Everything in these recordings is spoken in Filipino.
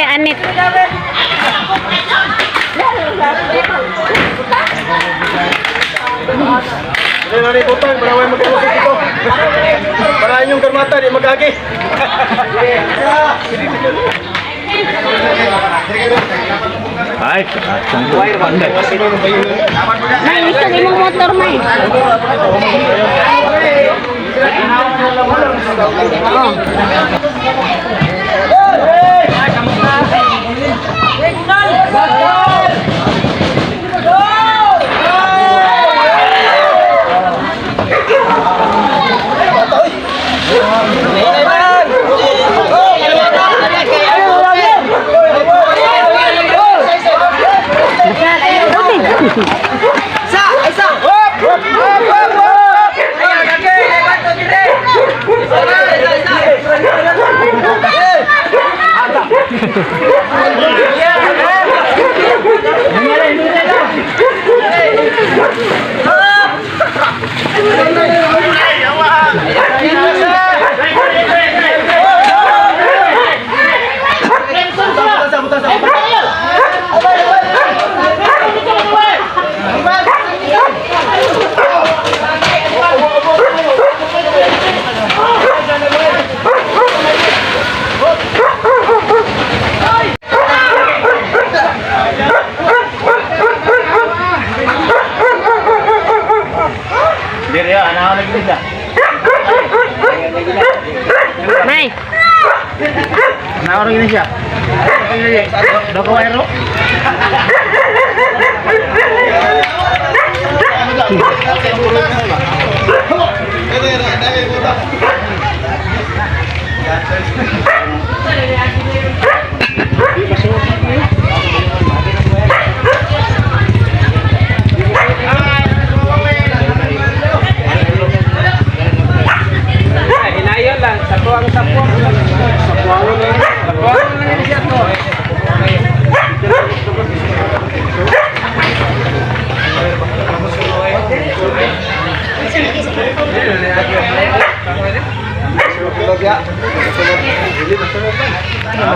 Balay Anit. Nari putang, maraway magkausap dito. Para inyong karmata, di magagi. Ay, May isang imong motor, May. Diri ya, anak lagi bisa. May. Anak orang Indonesia. Udah ke Wairo?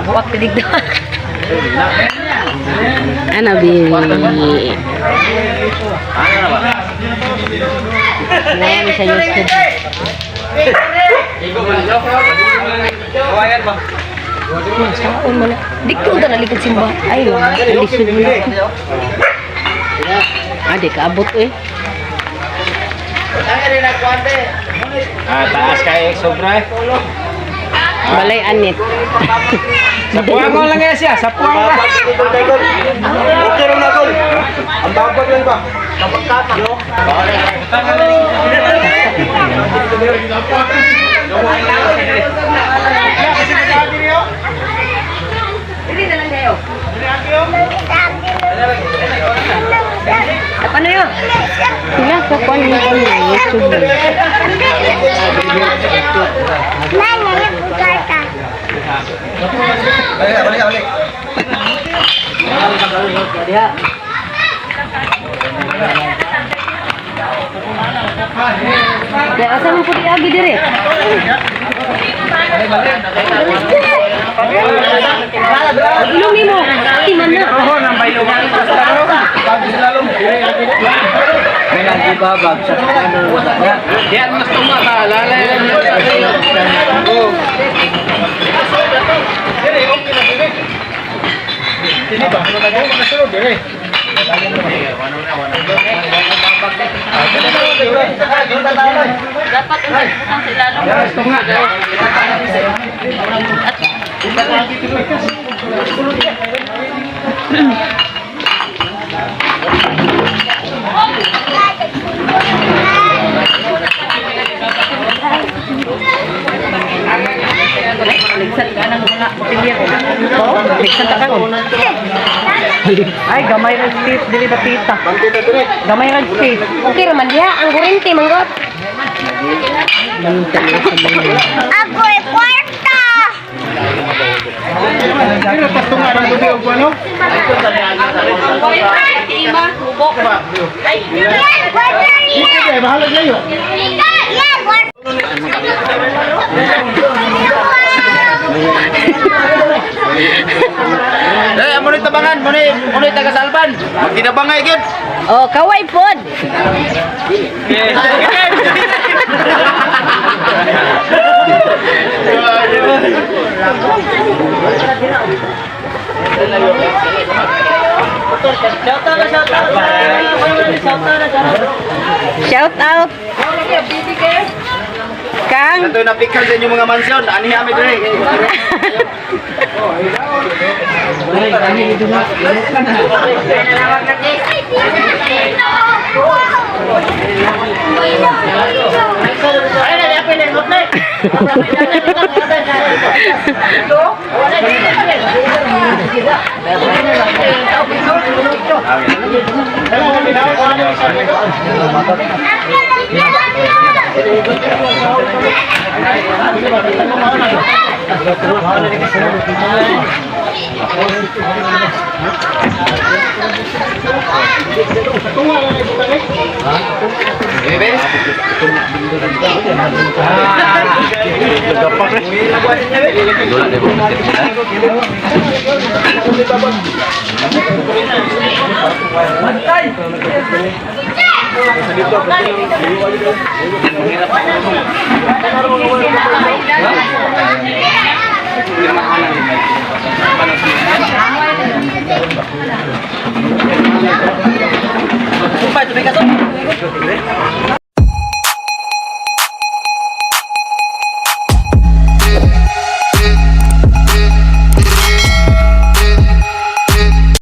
Wak tidig na. Ano, Bi? Ngayon sa YouTube. Saan mo na? Di ko na nalikad simba. Ay, alisod mo na. Di ka abot eh. Taas kayo sobra. Balay Anit. Sapuan mo lang guys ya, sapuan lang. Okay rin na, Tol. Ang babag lang ba? Kapag kata, no? Ano yun? Sila sa kwan mo ko na YouTube. Balik. Ya, asa mo po di agi dire? Ilungi mo, ati man na. May nagbabag sa diyan mas tumatala. Sini ba? Ano na gawin? Masunod dire. Dapat ang sila Ligsan ka ng mga kutilya ko. Oo, ligsan ka ko. Ay, gamay rin space, dili ba tita? Gamay rin space. Okay raman diha, ang gurinti, manggot. Ako ay kwarta! Ano patungan ang gabi o ano? Iba, hubok. Ay, Ikaw, bahalag na yun. kinabangan, muna taga Salban. Magkinabangay gid. Oh, kaway pod. Shout out. Kang. Ito na picture sa inyong mga mansyon. Ani kami dire.